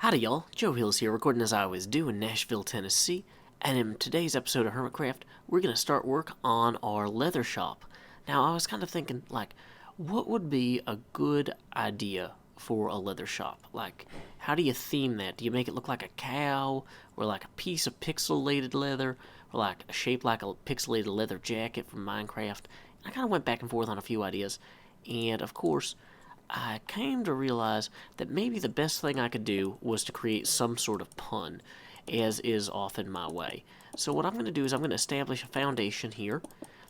Howdy y'all, Joe Hills here, recording as I always do in Nashville, Tennessee, and in today's episode of Hermitcraft, we're going to start work on our leather shop. Now, I was kind of thinking, what would be a good idea for a leather shop? How do you theme that? Do you make it look like a cow, or like a piece of pixelated leather, or like a shape like a pixelated leather jacket from Minecraft? I kind of went back and forth on a few ideas, and of course, I came to realize that maybe the best thing I could do was to create some sort of pun, as is often my way. So what I'm going to do is I'm going to establish a foundation here,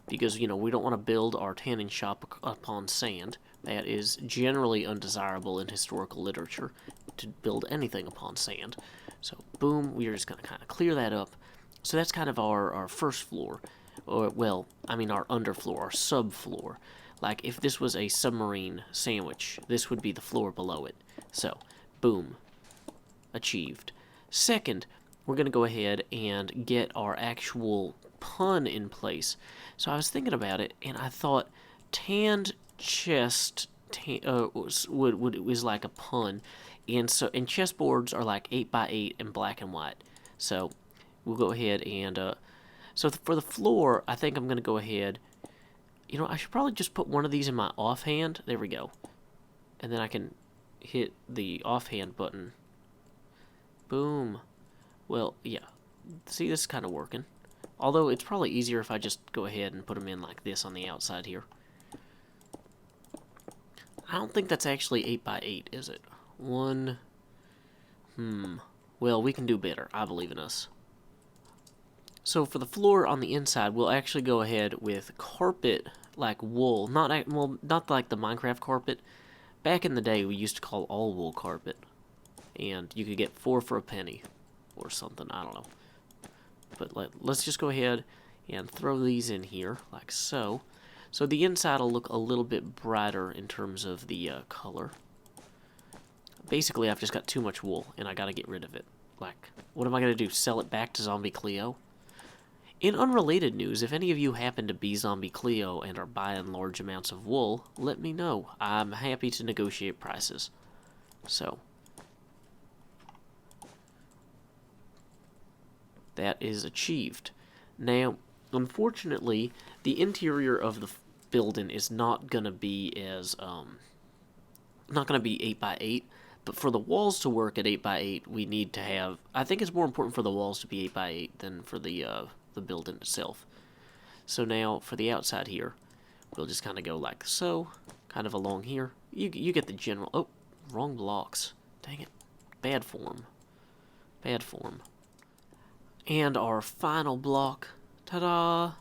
because, we don't want to build our tanning shop upon sand. That is generally undesirable in historical literature, to build anything upon sand. So, boom, we are just going to kind of clear that up. So that's kind of our first floor, or, our underfloor, our subfloor. Like, if this was a submarine sandwich, this would be the floor below it. So, boom. Achieved. Second, we're going to go ahead and get our actual pun in place. So I was thinking about it, and I thought tanned chest was like a pun. And chessboards are like 8x8 and black and white. So, we'll go ahead and... So for the floor, I think I'm going to go ahead... I should probably just put one of these in my offhand. There we go. And then I can hit the offhand button. Boom. Well, yeah. See, this is kind of working. Although, it's probably easier if I just go ahead and put them in like this on the outside here. I don't think that's actually 8x8, is it? Well, we can do better. I believe in us. So for the floor on the inside, we'll actually go ahead with carpet, like wool. Not like the Minecraft carpet. Back in the day, we used to call all wool carpet. And you could get 4 for a penny. Or something, I don't know. But let's just go ahead and throw these in here, like so. So the inside will look a little bit brighter in terms of the color. Basically, I've just got too much wool, and I gotta get rid of it. What am I gonna do, sell it back to Zombie Cleo? In unrelated news, if any of you happen to be Zombie Cleo and are buying large amounts of wool, let me know. I'm happy to negotiate prices. So, that is achieved. Now, unfortunately, the interior of the building is not going to be as, not going to be 8x8, but for the walls to work at 8x8, we need to have, I think it's more important for the walls to be 8x8 than for the building itself. So now, for the outside here, we'll just kind of go like so, kind of along here. You get the general, oh, wrong blocks. Dang it. Bad form. Bad form. And our final block, ta-da!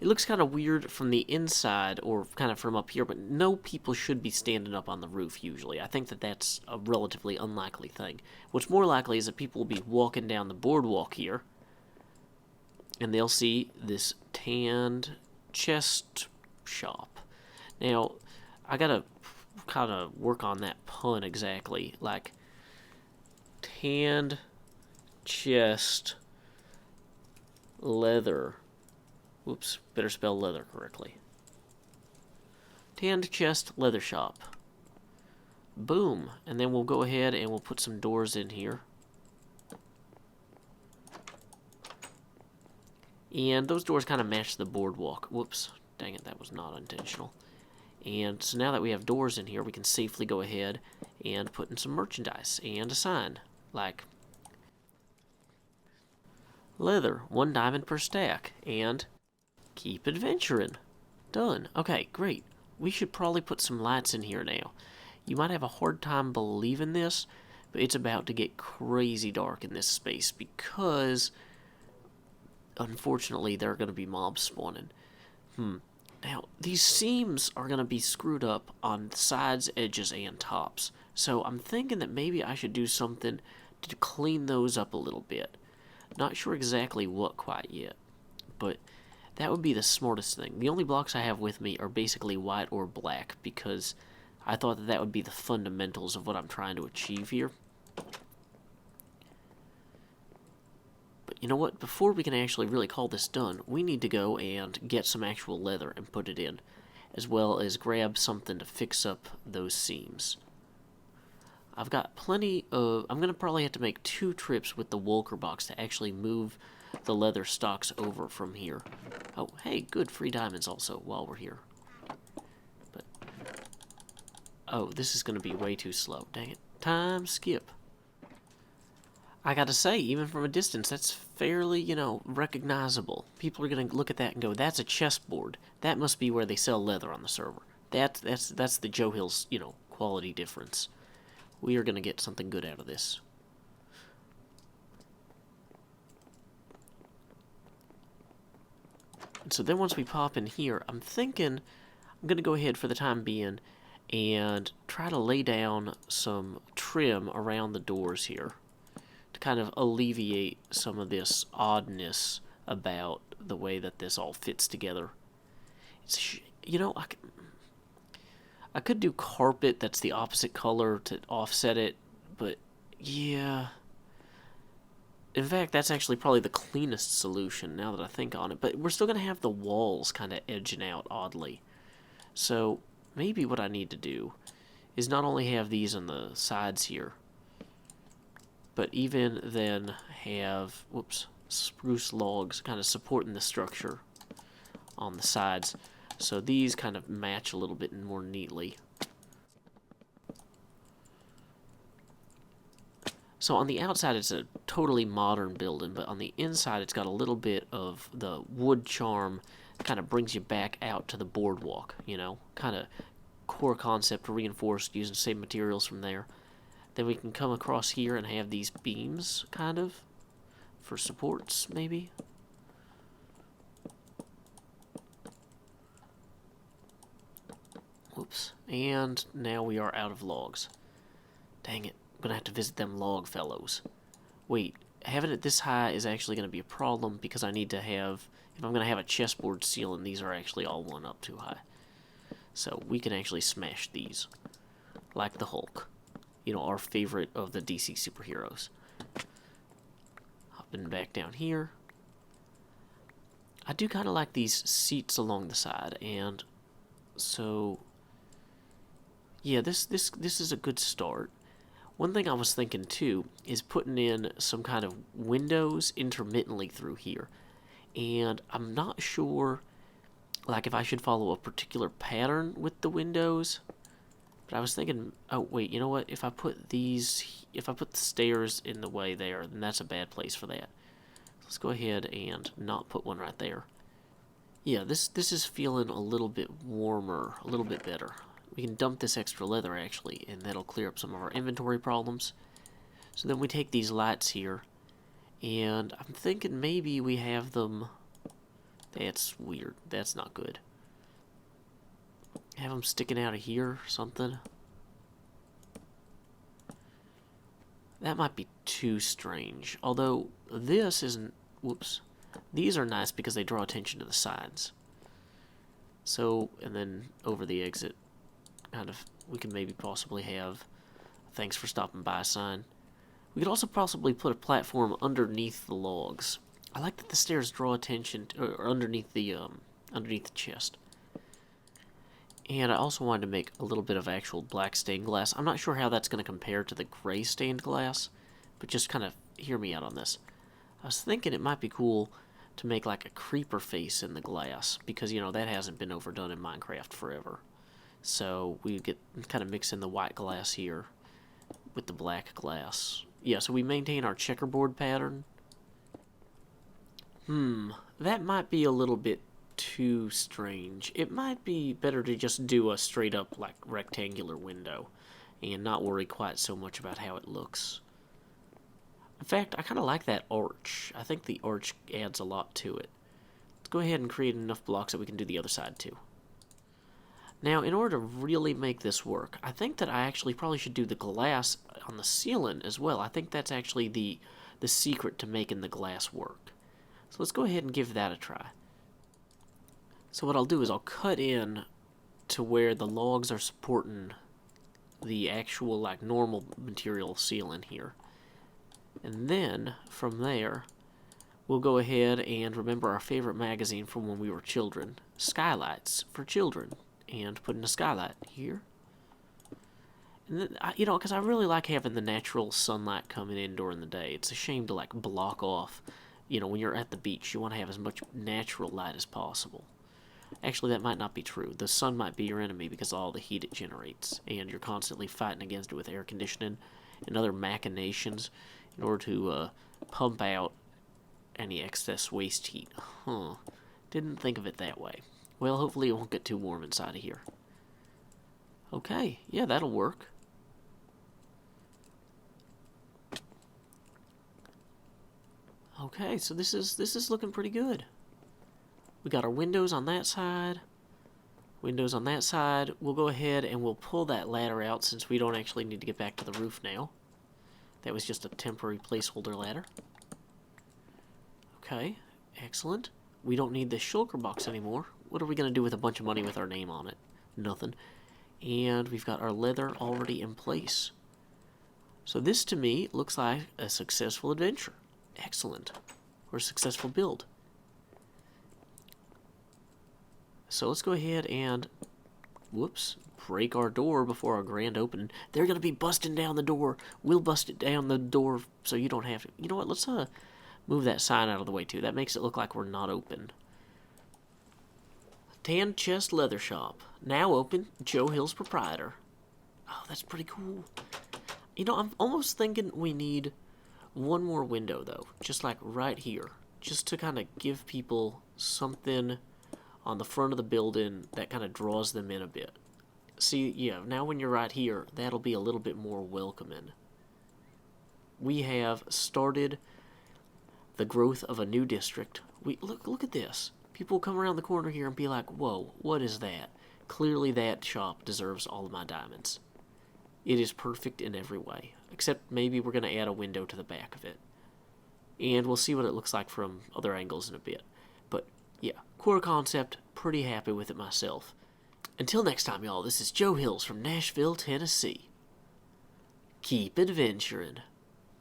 It looks kind of weird from the inside, or kind of from up here, but no people should be standing up on the roof, usually. I think that that's a relatively unlikely thing. What's more likely is that people will be walking down the boardwalk here, and they'll see this tanned chest shop. Now, I gotta kind of work on that pun exactly. Like, tanned chest leather. Whoops, better spell leather correctly. Tanned chest leather shop. Boom. And then we'll go ahead and we'll put some doors in here. And those doors kind of match the boardwalk. Whoops, dang it, that was not intentional. And so now that we have doors in here, we can safely go ahead and put in some merchandise and a sign. Like, leather, 1 diamond per stack, and keep adventuring. Done. Okay, great. We should probably put some lights in here now. You might have a hard time believing this, but it's about to get crazy dark in this space because, unfortunately, there are going to be mobs spawning. Now, these seams are going to be screwed up on sides, edges, and tops. So I'm thinking that maybe I should do something to clean those up a little bit. Not sure exactly what quite yet, but that would be the smartest thing. The only blocks I have with me are basically white or black, because I thought that that would be the fundamentals of what I'm trying to achieve here. But you know what? Before we can actually really call this done, we need to go and get some actual leather and put it in, as well as grab something to fix up those seams. I've got plenty of... I'm going to probably have to make 2 trips with the Walker box to actually move the leather stocks over from here. Oh, hey, good, free diamonds also while we're here. But... oh, this is going to be way too slow. Dang it. Time skip. I gotta say, even from a distance, that's fairly, you know, recognizable. People are gonna look at that and go, that's a chessboard. That must be where they sell leather on the server. That's the Joe Hill's, you know, quality difference. We are gonna get something good out of this. And so then once we pop in here, I'm thinking I'm gonna go ahead for the time being and try to lay down some trim around the doors here to kind of alleviate some of this oddness about the way that this all fits together. It's, you know, I could do carpet that's the opposite color to offset it, but yeah. In fact, that's actually probably the cleanest solution now that I think on it. But we're still going to have the walls kind of edging out oddly. So maybe what I need to do is not only have these on the sides here, but even then have, whoops, spruce logs kind of supporting the structure on the sides. So these kind of match a little bit more neatly. So on the outside it's a totally modern building, but on the inside it's got a little bit of the wood charm that kind of brings you back out to the boardwalk, you know, kind of core concept reinforced using the same materials from there. Then we can come across here and have these beams, kind of, for supports, maybe. Whoops. And now we are out of logs. Dang it. I'm going to have to visit them log fellows. Wait, having it this high is actually going to be a problem because I need to have... if I'm going to have a chessboard ceiling, these are actually all one up too high. So we can actually smash these. Like the Hulk. You know, our favorite of the DC superheroes. Hopping back down here. I do kind of like these seats along the side, and so yeah, this is a good start. One thing I was thinking too is putting in some kind of windows intermittently through here, and I'm not sure, like, if I should follow a particular pattern with the windows. But I was thinking, oh wait, you know what? If I put the stairs in the way there, then that's a bad place for that. Let's go ahead and not put one right there. Yeah, this is feeling a little bit warmer, a little bit better. We can dump this extra leather actually, and that'll clear up some of our inventory problems. So then we take these lights here, and I'm thinking maybe we have them... that's weird. That's not good. Have them sticking out of here or something. That might be too strange. Although, this isn't... whoops. These are nice because they draw attention to the sides. So, and then over the exit, kind of, we can maybe possibly have thanks for stopping by sign. We could also possibly put a platform underneath the logs. I like that the stairs draw attention to, or underneath the chest. And I also wanted to make a little bit of actual black stained glass. I'm not sure how that's going to compare to the gray stained glass, but just kind of hear me out on this. I was thinking it might be cool to make like a creeper face in the glass, because, you know, that hasn't been overdone in Minecraft forever. So we get kind of mix in the white glass here with the black glass. Yeah, so we maintain our checkerboard pattern. That might be a little bit too strange. It might be better to just do a straight up like rectangular window and not worry quite so much about how it looks. In fact, I kind of like that arch. I think the arch adds a lot to it. Let's go ahead and create enough blocks that we can do the other side too. Now, in order to really make this work, I think that I actually probably should do the glass on the ceiling as well. I think that's actually the secret to making the glass work. So let's go ahead and give that a try. So what I'll do is I'll cut in to where the logs are supporting the actual, like, normal material ceiling here. And then, from there, we'll go ahead and remember our favorite magazine from when we were children, Skylights for Children, and put in a skylight here. Because I really like having the natural sunlight coming in during the day. It's a shame to like block off. When you're at the beach, you want to have as much natural light as possible. Actually, that might not be true. The sun might be your enemy because of all the heat it generates, and you're constantly fighting against it with air conditioning and other machinations in order to pump out any excess waste heat. Didn't think of it that way. Well, hopefully it won't get too warm inside of here. Okay, yeah, that'll work. Okay, so this is looking pretty good. We got our windows on that side. Windows on that side. We'll go ahead and we'll pull that ladder out since we don't actually need to get back to the roof now. That was just a temporary placeholder ladder. Okay, excellent. We don't need the shulker box anymore. What are we going to do with a bunch of money with our name on it? Nothing. And we've got our leather already in place. So this to me looks like a successful adventure. Excellent. Or a successful build. So let's go ahead and, break our door before our grand opening. They're going to be busting down the door. We'll bust it down the door so you don't have to. You know what, let's move that sign out of the way too. That makes it look like we're not open. Tan Chest Leather Shop. Now open, Joe Hills proprietor. Oh, that's pretty cool. I'm almost thinking we need one more window though. Just like right here. Just to kind of give people something on the front of the building that kind of draws them in a bit. See, yeah, now when you're right here, that'll be a little bit more welcoming. We have started the growth of a new district. Look at this. People come around the corner here and be like, whoa, what is that? Clearly that shop deserves all of my diamonds. It is perfect in every way, except maybe we're going to add a window to the back of it. And we'll see what it looks like from other angles in a bit. But yeah, core concept, pretty happy with it myself. Until next time, y'all, this is Joe Hills from Nashville, Tennessee. Keep adventuring.